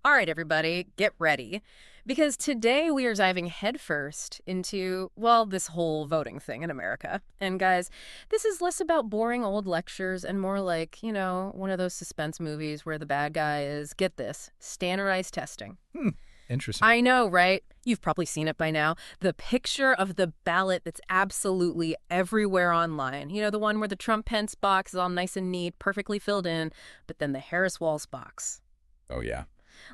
All right, everybody, get ready. Because today we are diving headfirst into, well, this whole voting thing in America. And guys, this is less about boring old lectures and more like, one of those suspense movies where the bad guy is, get this, standardized testing. Hmm. Interesting. I know, right? You've probably seen it by now. The picture of the ballot that's absolutely everywhere online. The one where the Trump-Pence box is all nice and neat, perfectly filled in, but then the Harris-Walz box. Oh, yeah.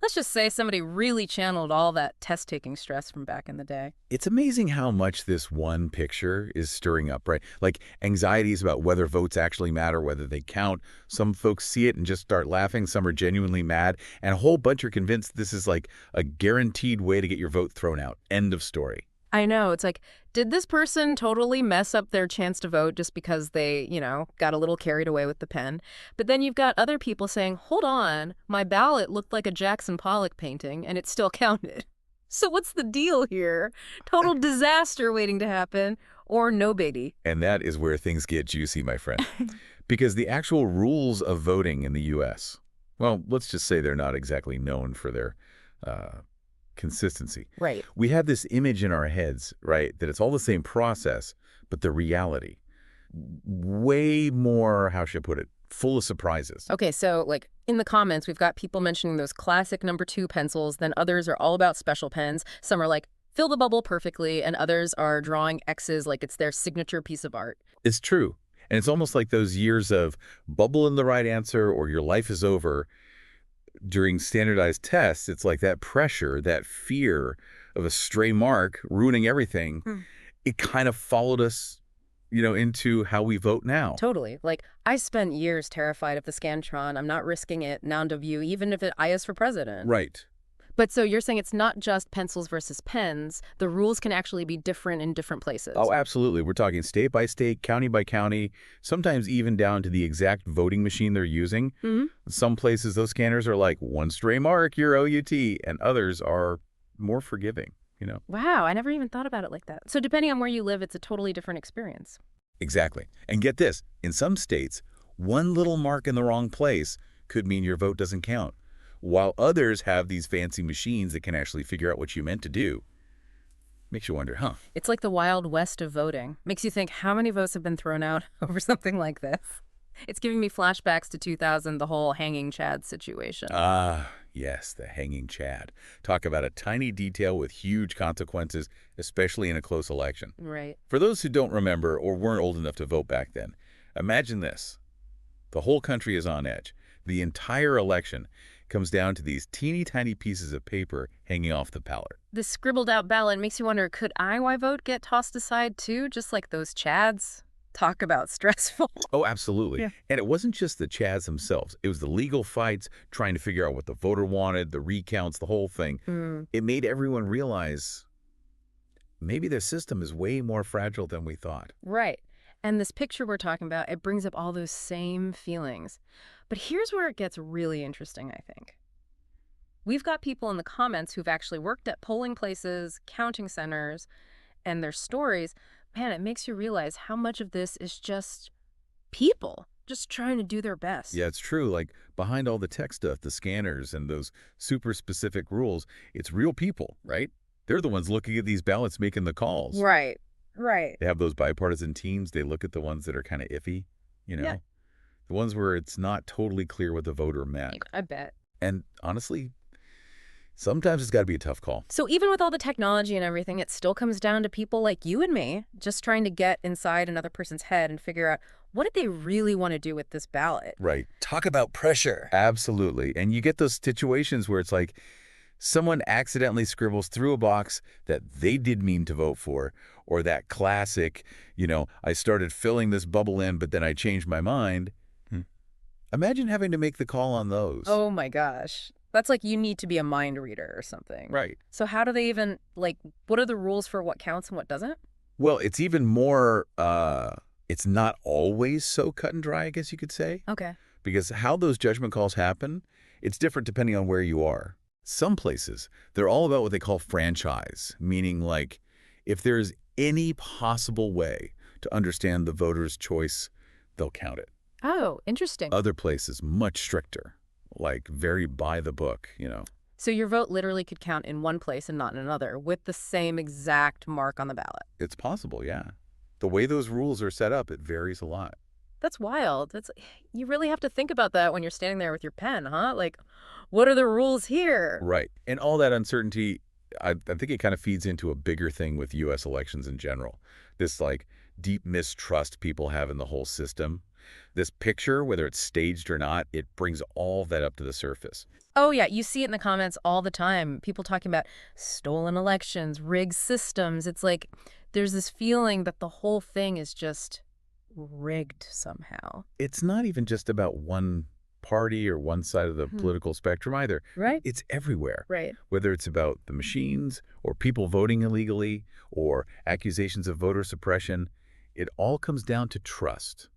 Let's just say somebody really channeled all that test-taking stress from back in the day. It's amazing how much this one picture is stirring up, right? Like anxieties about whether votes actually matter, whether they count. Some folks see it and just start laughing. Some are genuinely mad. And a whole bunch are convinced this is like a guaranteed way to get your vote thrown out. End of story. I know. It's like, did this person totally mess up their chance to vote just because they, got a little carried away with the pen? But then you've got other people saying, hold on, my ballot looked like a Jackson Pollock painting and it still counted. So what's the deal here? Total disaster waiting to happen or no baby? And that is where things get juicy, my friend. Because the actual rules of voting in the U.S., well, let's just say they're not exactly known for their consistency. Right. We have this image in our heads, right, that it's all the same process, but the reality, way more, how should I put it, full of surprises. Okay, so like in the comments, we've got people mentioning those classic #2 pencils, then others are all about special pens. Some are like, fill the bubble perfectly, and others are drawing X's like it's their signature piece of art. It's true. And it's almost like those years of bubble in the right answer or your life is over. During standardized tests, it's like that pressure, that fear of a stray mark ruining everything. It kind of followed us, into how we vote now. Totally. Like, I spent years terrified of the Scantron. I'm not risking it now to view, even if I is for president. Right. But so you're saying it's not just pencils versus pens. The rules can actually be different in different places. Oh, absolutely. We're talking state by state, county by county, sometimes even down to the exact voting machine they're using. Some places, those scanners are like, one stray mark, you're OUT, and others are more forgiving, Wow, I never even thought about it like that. So depending on where you live, it's a totally different experience. Exactly. And get this, in some states, one little mark in the wrong place could mean your vote doesn't count, while others have these fancy machines that can actually figure out what you meant to do. Makes you wonder, huh? It's like the Wild West of voting. Makes you think, how many votes have been thrown out over something like this? It's giving me flashbacks to 2000, the whole hanging Chad situation. Ah, yes, the hanging Chad. Talk about a tiny detail with huge consequences, especially in a close election. Right. For those who don't remember or weren't old enough to vote back then, imagine this. The whole country is on edge. The entire election comes down to these teeny tiny pieces of paper hanging off the ballot. This scribbled out ballot makes you wonder, could I vote get tossed aside too, just like those Chads? Talk about stressful. Oh, absolutely. Yeah. And it wasn't just the Chads themselves. It was the legal fights, trying to figure out what the voter wanted, the recounts, the whole thing. It made everyone realize maybe their system is way more fragile than we thought. Right. And this picture we're talking about, it brings up all those same feelings. But here's where it gets really interesting, I think. We've got people in the comments who've actually worked at polling places, counting centers, and their stories. Man, it makes you realize how much of this is just people just trying to do their best. Yeah, it's true. Like behind all the tech stuff, the scanners and those super specific rules, it's real people, right? They're the ones looking at these ballots, making the calls. Right, right. They have those bipartisan teams. They look at the ones that are kind of iffy, Yeah. the ones where it's not totally clear what the voter meant. I bet. And honestly, sometimes it's got to be a tough call. So even with all the technology and everything, it still comes down to people like you and me just trying to get inside another person's head and figure out, what did they really want to do with this ballot? Right. Talk about pressure. Absolutely. And you get those situations where it's like someone accidentally scribbles through a box that they did mean to vote for, or that classic, I started filling this bubble in, but then I changed my mind. Imagine having to make the call on those. Oh my gosh. That's like you need to be a mind reader or something. Right. So how do they even, what are the rules for what counts and what doesn't? Well, it's even more, it's not always so cut and dry, I guess you could say. Okay. Because how those judgment calls happen, it's different depending on where you are. Some places, they're all about what they call franchise, meaning like if there's any possible way to understand the voter's choice, they'll count it. Oh, interesting. Other places, much stricter, like very by the book. So your vote literally could count in one place and not in another with the same exact mark on the ballot. It's possible, yeah. The way those rules are set up, it varies a lot. That's wild. You really have to think about that when you're standing there with your pen, huh? Like, what are the rules here? Right. And all that uncertainty, I think it kind of feeds into a bigger thing with U.S. elections in general. This, like, deep mistrust people have in the whole system. This picture, whether it's staged or not, it brings all that up to the surface. Oh, yeah, you see it in the comments all the time. People talking about stolen elections, rigged systems. It's like there's this feeling that the whole thing is just rigged somehow. It's not even just about one party or one side of the political spectrum either. Right? It's everywhere. Right. Whether it's about the machines or people voting illegally or accusations of voter suppression, it all comes down to trust,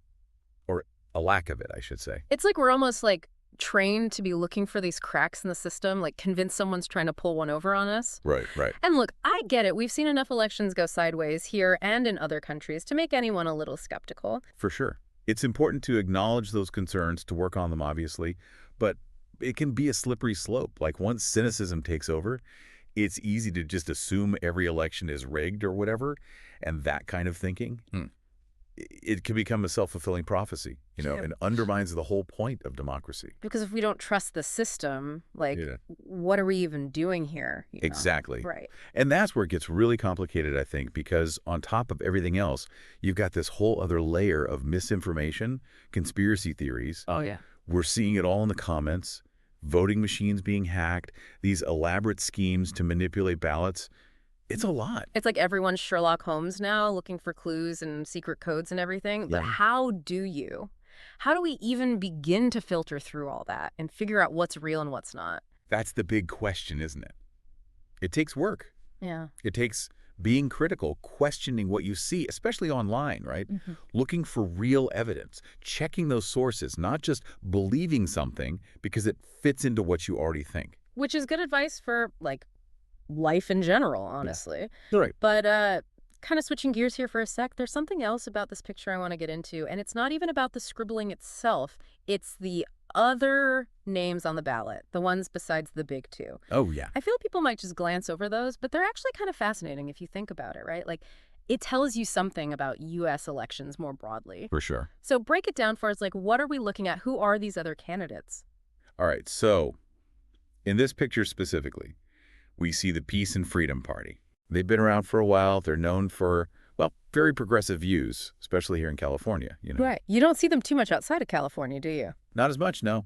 or a lack of it, I should say. It's like we're almost like trained to be looking for these cracks in the system, like convinced someone's trying to pull one over on us. Right, right. And look, I get it. We've seen enough elections go sideways here and in other countries to make anyone a little skeptical. For sure. It's important to acknowledge those concerns, to work on them, obviously, but it can be a slippery slope. Like, once cynicism takes over, it's easy to just assume every election is rigged or whatever, and that kind of thinking, it can become a self-fulfilling prophecy, and undermines the whole point of democracy. Because if we don't trust the system, like, what are we even doing here? Exactly. Right. And that's where it gets really complicated, I think, because on top of everything else, you've got this whole other layer of misinformation, conspiracy theories. Oh, yeah. We're seeing it all in the comments, voting machines being hacked, these elaborate schemes to manipulate ballots. It's a lot. It's like everyone's Sherlock Holmes now, looking for clues and secret codes and everything. But how do we even begin to filter through all that and figure out what's real and what's not? That's the big question, isn't it? It takes work. Yeah. It takes being critical, questioning what you see, especially online, right? Looking for real evidence, checking those sources, not just believing something because it fits into what you already think. Which is good advice for, like, life in general, honestly. Yeah. Right. But kind of switching gears here for a sec, there's something else about this picture I want to get into, and it's not even about the scribbling itself. It's the other names on the ballot, the ones besides the big two. Oh, yeah. I feel people might just glance over those, but they're actually kind of fascinating if you think about it, right? Like, it tells you something about U.S. elections more broadly. For sure. So break it down for us, like, what are we looking at? Who are these other candidates? All right, so in this picture specifically, we see the Peace and Freedom Party. They've been around for a while. They're known for, well, very progressive views, especially here in California. Right. You don't see them too much outside of California, do you? Not as much, no.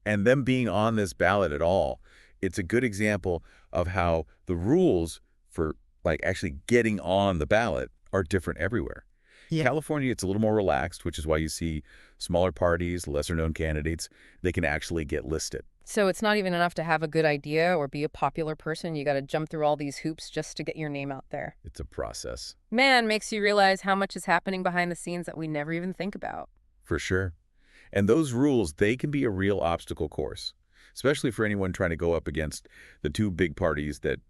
And them being on this ballot at all, it's a good example of how the rules for, like, actually getting on the ballot are different everywhere. Yeah. California, it's a little more relaxed, which is why you see smaller parties, lesser-known candidates, they can actually get listed. So it's not even enough to have a good idea or be a popular person. You got to jump through all these hoops just to get your name out there. It's a process. Man, makes you realize how much is happening behind the scenes that we never even think about. For sure. And those rules, they can be a real obstacle course, especially for anyone trying to go up against the two big parties that,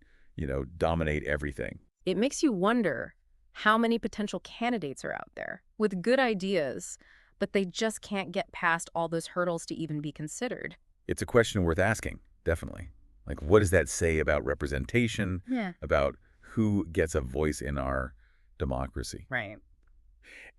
dominate everything. It makes you wonder how many potential candidates are out there with good ideas, but they just can't get past all those hurdles to even be considered. It's a question worth asking, definitely. Like, what does that say about representation, about who gets a voice in our democracy? Right.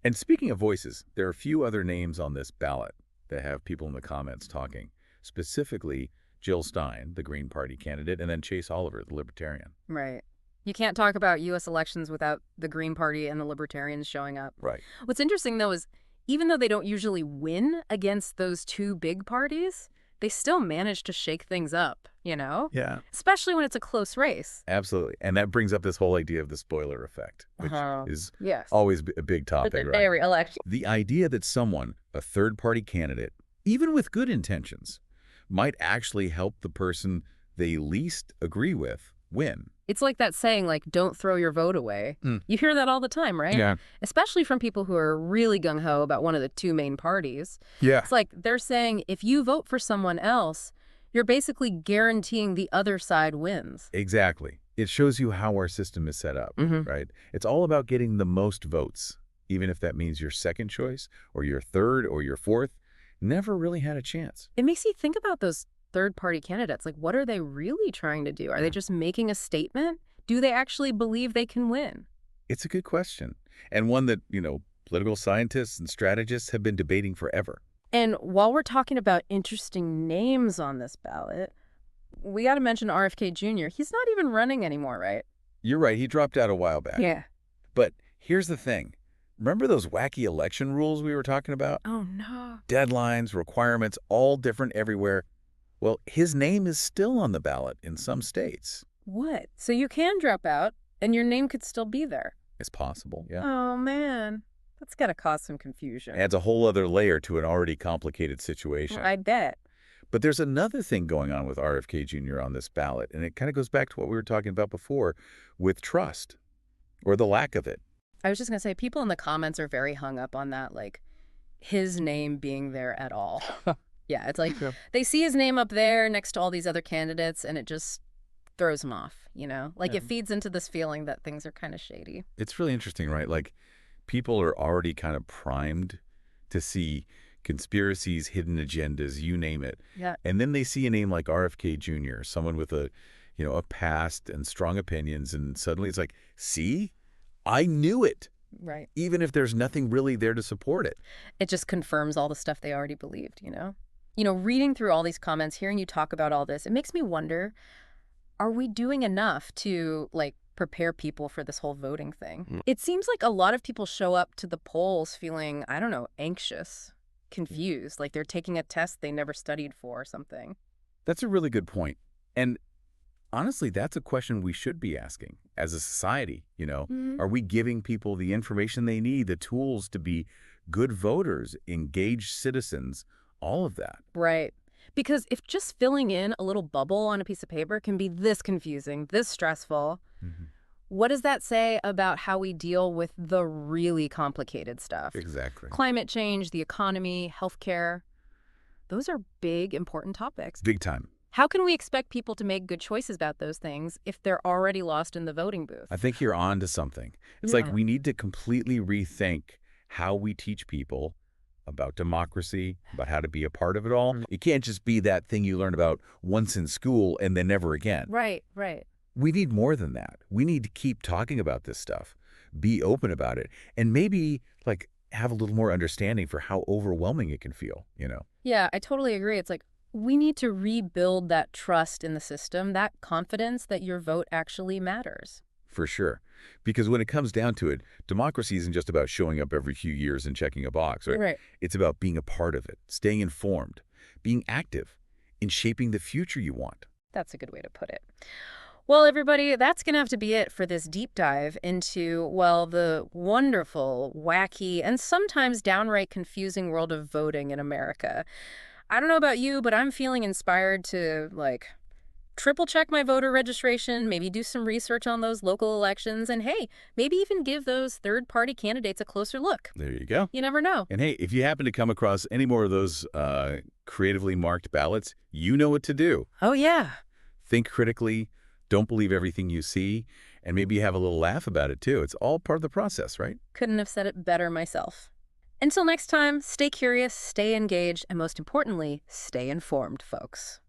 And speaking of voices, there are a few other names on this ballot that have people in the comments talking, specifically Jill Stein, the Green Party candidate, and then Chase Oliver, the Libertarian. Right. You can't talk about U.S. elections without the Green Party and the Libertarians showing up. Right. What's interesting, though, is even though they don't usually win against those two big parties, they still manage to shake things up, Yeah. Especially when it's a close race. Absolutely. And that brings up this whole idea of the spoiler effect, which is always a big topic, right? Every election. The idea that someone, a third-party candidate, even with good intentions, might actually help the person they least agree with win. It's like that saying, like, don't throw your vote away. You hear that all the time, right? Yeah. Especially from people who are really gung-ho about one of the two main parties. Yeah. It's like they're saying if you vote for someone else, you're basically guaranteeing the other side wins. Exactly. It shows you how our system is set up, right? It's all about getting the most votes, even if that means your second choice or your third or your fourth never really had a chance. It makes you think about those third-party candidates, like, what are they really trying to do? Are they Yeah. just making a statement? Do they actually believe they can win? It's a good question, and one that, political scientists and strategists have been debating forever. And while we're talking about interesting names on this ballot, we got to mention RFK Jr. He's not even running anymore, right? You're right, he dropped out a while back. Yeah. But here's the thing. Remember those wacky election rules we were talking about? Oh, no. Deadlines, requirements, all different everywhere. Well, his name is still on the ballot in some states. What? So you can drop out, and your name could still be there. It's possible, yeah. Oh, man. That's got to cause some confusion. Adds a whole other layer to an already complicated situation. I bet. But there's another thing going on with RFK Jr. on this ballot, and it kind of goes back to what we were talking about before with trust, or the lack of it. I was just going to say, people in the comments are very hung up on that, like, his name being there at all. Yeah, it's like Yeah. they see his name up there next to all these other candidates, and it just throws them off, you know? Like, Yeah. it feeds into this feeling that things are kind of shady. It's really interesting, right? Like, people are already kind of primed to see conspiracies, hidden agendas, you name it. Yeah. And then they see a name like RFK Jr., someone with a past and strong opinions, and suddenly it's like, see? I knew it, Right. even if there's nothing really there to support it. It just confirms all the stuff they already believed, you know? You know, reading through all these comments, hearing you talk about all this, it makes me wonder, are we doing enough to, like, prepare people for this whole voting thing? It seems like a lot of people show up to the polls feeling, I don't know, anxious, confused, like they're taking a test they never studied for or something. That's a really good point. And honestly, that's a question we should be asking as a society, Mhm. Are we giving people the information they need, the tools to be good voters, engaged citizens, all of that? Right. Because if just filling in a little bubble on a piece of paper can be this confusing, this stressful, what does that say about how we deal with the really complicated stuff? Exactly. Climate change, the economy, healthcare. Those are big, important topics. Big time. How can we expect people to make good choices about those things if they're already lost in the voting booth? I think you're on to something. It's like we need to completely rethink how we teach people about democracy, about how to be a part of it all. It can't just be that thing you learn about once in school and then never again. Right, right. We need more than that. We need to keep talking about this stuff, be open about it, and maybe have a little more understanding for how overwhelming it can feel, Yeah, I totally agree. It's like we need to rebuild that trust in the system, that confidence that your vote actually matters. For sure. Because when it comes down to it, democracy isn't just about showing up every few years and checking a box, right? Right. It's about being a part of it, staying informed, being active in shaping the future you want. That's a good way to put it. Well, everybody, that's going to have to be it for this deep dive into, well, the wonderful, wacky, and sometimes downright confusing world of voting in America. I don't know about you, but I'm feeling inspired to, triple check my voter registration, maybe do some research on those local elections, and hey, maybe even give those third-party candidates a closer look. There you go. You never know. And hey, if you happen to come across any more of those creatively marked ballots, you know what to do. Oh, yeah. Think critically, don't believe everything you see, and maybe have a little laugh about it too. It's all part of the process, right? Couldn't have said it better myself. Until next time, stay curious, stay engaged, and most importantly, stay informed, folks.